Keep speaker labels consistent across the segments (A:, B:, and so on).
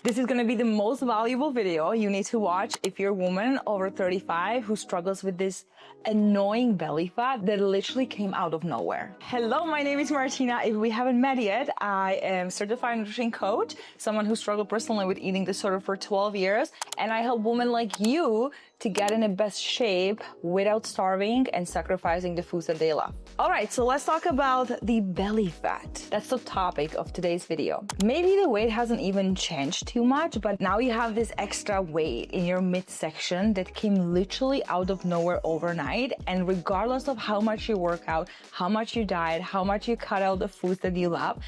A: This is gonna be the most valuable video you need to watch if you're a woman over 35 who struggles with this annoying belly fat that literally came out of nowhere. Hello, my name is Martina. If we haven't met yet, I am certified nutrition coach, someone who struggled personally with eating disorder for 12 years, and I help women like you to get in the best shape without starving and sacrificing the foods that they love. All right, so let's talk about the belly fat. That's the topic of today's video. Maybe the weight hasn't even changed too much, but now you have this extra weight in your midsection that came literally out of nowhere overnight. And regardless of how much you work out, how much you diet, how much you cut out the foods that you love,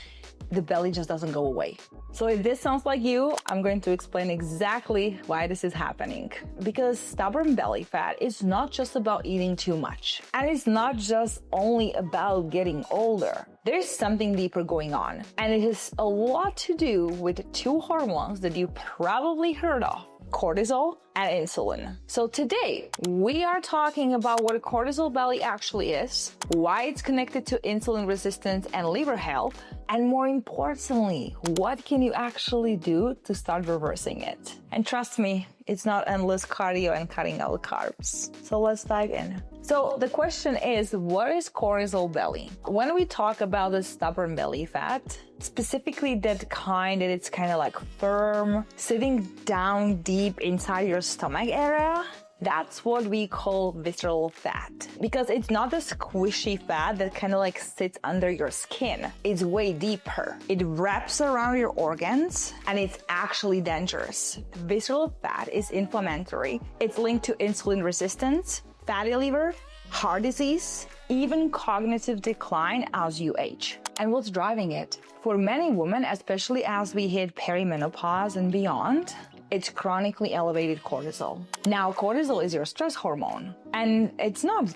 A: the belly just doesn't go away. So if this sounds like you, I'm going to explain exactly why this is happening. Because stubborn belly fat is not just about eating too much. And it's not just only about getting older. There's something deeper going on. And it has a lot to do with two hormones that you probably heard of: cortisol and insulin. So today we are talking about what a cortisol belly actually is, why it's connected to insulin resistance and liver health, and more importantly, what can you actually do to start reversing it? And trust me, it's not endless cardio and cutting out carbs. So let's dive in. So the question is, what is cortisol belly? When we talk about the stubborn belly fat, specifically that kind that it's kind of like firm, sitting down deep inside your stomach area, that's what we call visceral fat. Because it's not the squishy fat that kind of like sits under your skin. It's way deeper. It wraps around your organs and it's actually dangerous. Visceral fat is inflammatory. It's linked to insulin resistance, fatty liver, heart disease, even cognitive decline as you age. And what's driving it? For many women, especially as we hit perimenopause and beyond, it's chronically elevated cortisol. Now, cortisol is your stress hormone, and it's not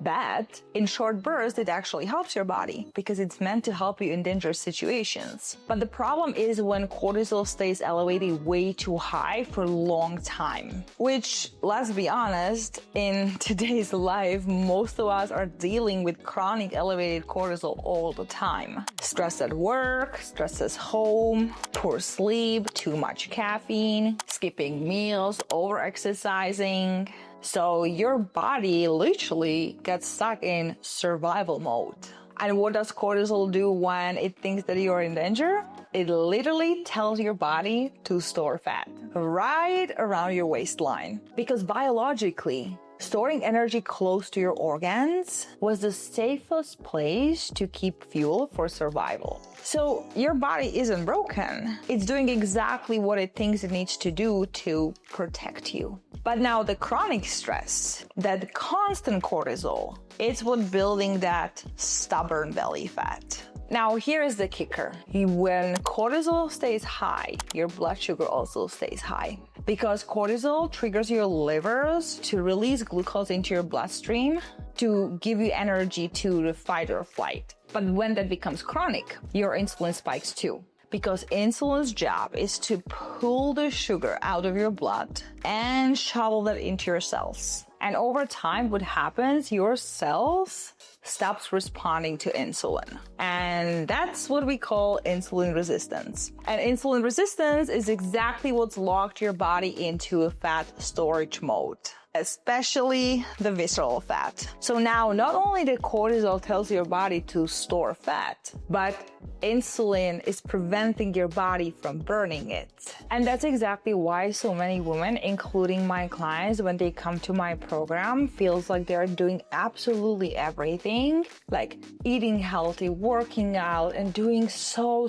A: bad. In short bursts, it actually helps your body because it's meant to help you in dangerous situations. But the problem is when cortisol stays elevated way too high for a long time, which, let's be honest, in today's life, most of us are dealing with chronic elevated cortisol all the time. Stress at work, stress at home, poor sleep, too much caffeine, skipping meals, over-exercising. So your body literally gets stuck in survival mode. And what does cortisol do when it thinks that you're in danger? It literally tells your body to store fat right around your waistline. Because biologically, storing energy close to your organs was the safest place to keep fuel for survival. So your body isn't broken. It's doing exactly what it thinks it needs to do to protect you. But now the chronic stress, that constant cortisol, it's what building that stubborn belly fat. Now, here is the kicker. When cortisol stays high, your blood sugar also stays high. Because cortisol triggers your livers to release glucose into your bloodstream to give you energy to the fight or flight. But when that becomes chronic, your insulin spikes too. Because insulin's job is to pull the sugar out of your blood and shovel that into your cells. And over time, what happens, your cells stops responding to insulin. And that's what we call insulin resistance. And insulin resistance is exactly what's locked your body into a fat storage mode, especially the visceral fat. So now, not only the cortisol tells your body to store fat, but insulin is preventing your body from burning it. And that's exactly why so many women, including my clients, when they come to my program, feels like they're doing absolutely everything, like eating healthy, working out, and doing so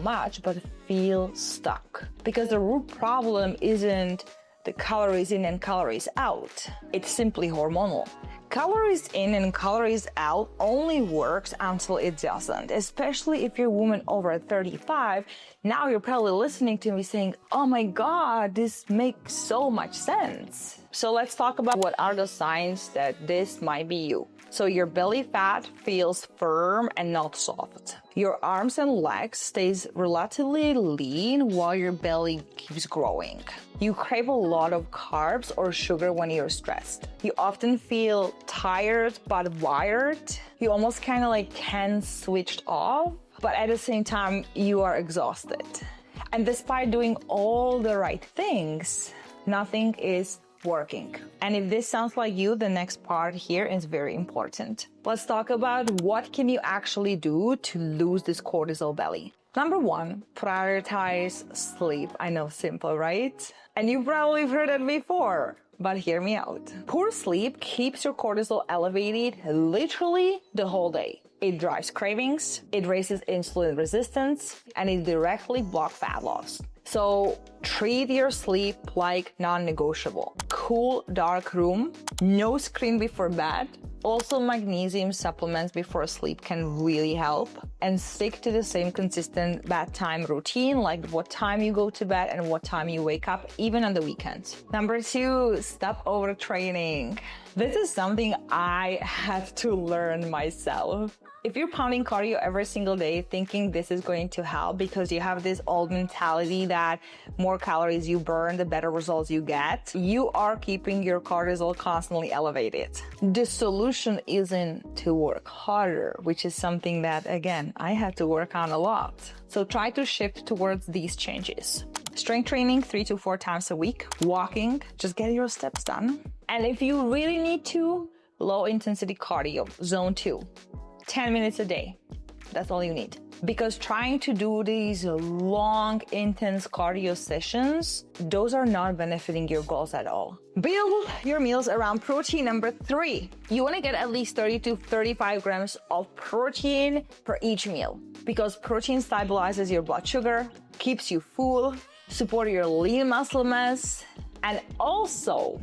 A: much, but feel stuck. Because the root problem isn't the calories in and calories out. It's simply hormonal. Calories in and calories out only works until it doesn't, especially if you're a woman over 35. Now you're probably listening to me saying, oh my God, this makes so much sense. So let's talk about what are the signs that this might be you. So your belly fat feels firm and not soft. Your arms and legs stays relatively lean while your belly keeps growing. You crave a lot of carbs or sugar when you're stressed. You often feel tired but wired. You almost kind of like can switch off, but at the same time, you are exhausted. And despite doing all the right things, nothing is working. And if this sounds like you, the next part here is very important. Let's talk about what can you actually do to lose this cortisol belly. Number one, prioritize sleep. I know, simple, right? And you probably have heard it before, but hear me out. Poor sleep keeps your cortisol elevated literally the whole day. It drives cravings, it raises insulin resistance, and it directly blocks fat loss. So treat your sleep like non-negotiable. Cool, dark room, no screen before bed. Also, magnesium supplements before sleep can really help. And stick to the same consistent bedtime routine, like what time you go to bed and what time you wake up, even on the weekends. Number two, stop overtraining. This is something I had to learn myself. If you're pounding cardio every single day thinking this is going to help because you have this old mentality that more calories you burn, the better results you get, you are keeping your cortisol constantly elevated. The solution isn't to work harder, which is something that, again, I had to work on a lot. So try to shift towards these changes. Strength training 3 to 4 times a week, walking, just get your steps done. And if you really need to, low intensity cardio, zone 2. 10 minutes a day. That's all you need. Because trying to do these long, intense cardio sessions, those are not benefiting your goals at all. Build your meals around protein. Number 3, you want to get at least 30 to 35 grams of protein per each meal. Because protein stabilizes your blood sugar, keeps you full, supports your lean muscle mass, and also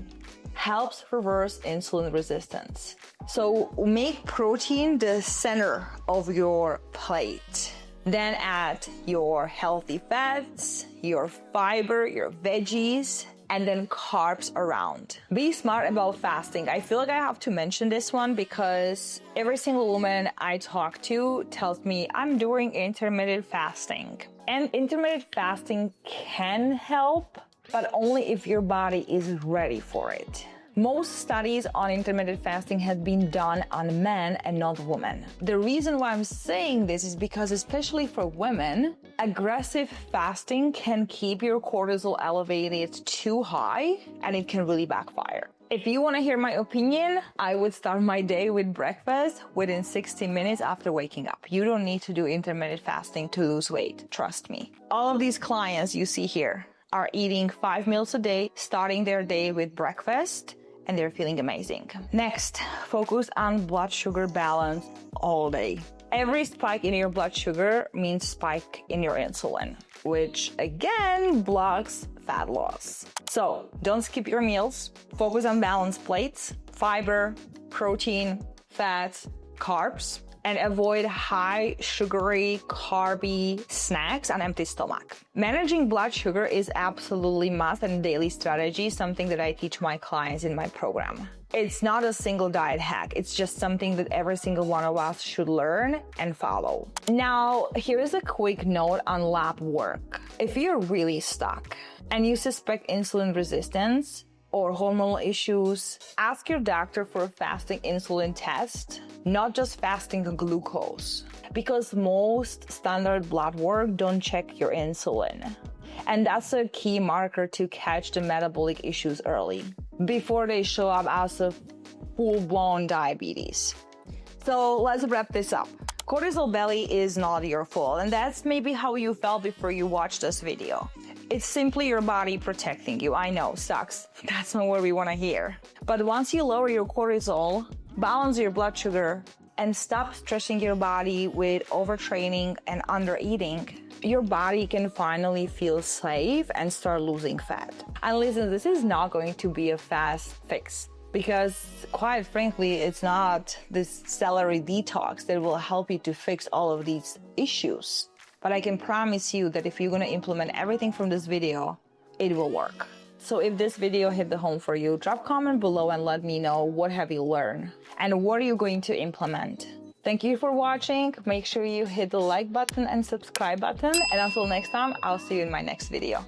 A: helps reverse insulin resistance. So make protein the center of your plate. Then add your healthy fats, your fiber, your veggies, and then carbs around. Be smart about fasting. I feel like I have to mention this one because every single woman I talk to tells me I'm doing intermittent fasting. And intermittent fasting can help, but only if your body is ready for it. Most studies on intermittent fasting have been done on men and not women. The reason why I'm saying this is because, especially for women, aggressive fasting can keep your cortisol elevated too high and it can really backfire. If you want to hear my opinion, I would start my day with breakfast within 60 minutes after waking up. You don't need to do intermittent fasting to lose weight, trust me. All of these clients you see here are eating 5 meals a day, starting their day with breakfast, and they're feeling amazing. Next, focus on blood sugar balance all day. Every spike in your blood sugar means spike in your insulin, which again blocks fat loss. So don't skip your meals. Focus on balanced plates, fiber, protein, fats, carbs, and avoid high sugary, carby snacks on empty stomach. Managing blood sugar is absolutely must and daily strategy, something that I teach my clients in my program. It's not a single diet hack. It's just something that every single one of us should learn and follow. Now, here is a quick note on lab work. If you're really stuck and you suspect insulin resistance or hormonal issues, ask your doctor for a fasting insulin test, not just fasting glucose, because most standard blood work don't check your insulin. And that's a key marker to catch the metabolic issues early, before they show up as a full-blown diabetes. So let's wrap this up. Cortisol belly is not your fault, and that's maybe how you felt before you watched this video. It's simply your body protecting you. I know, sucks. That's not what we want to hear. But once you lower your cortisol, balance your blood sugar, and stop stressing your body with overtraining and undereating, your body can finally feel safe and start losing fat. And listen, this is not going to be a fast fix, because quite frankly, it's not this calorie detox that will help you to fix all of these issues. But I can promise you that if you're going to implement everything from this video, it will work. So if this video hit the home for you, drop a comment below and let me know what have you learned and what are you going to implement. Thank you for watching. Make sure you hit the like button and subscribe button. And until next time, I'll see you in my next video.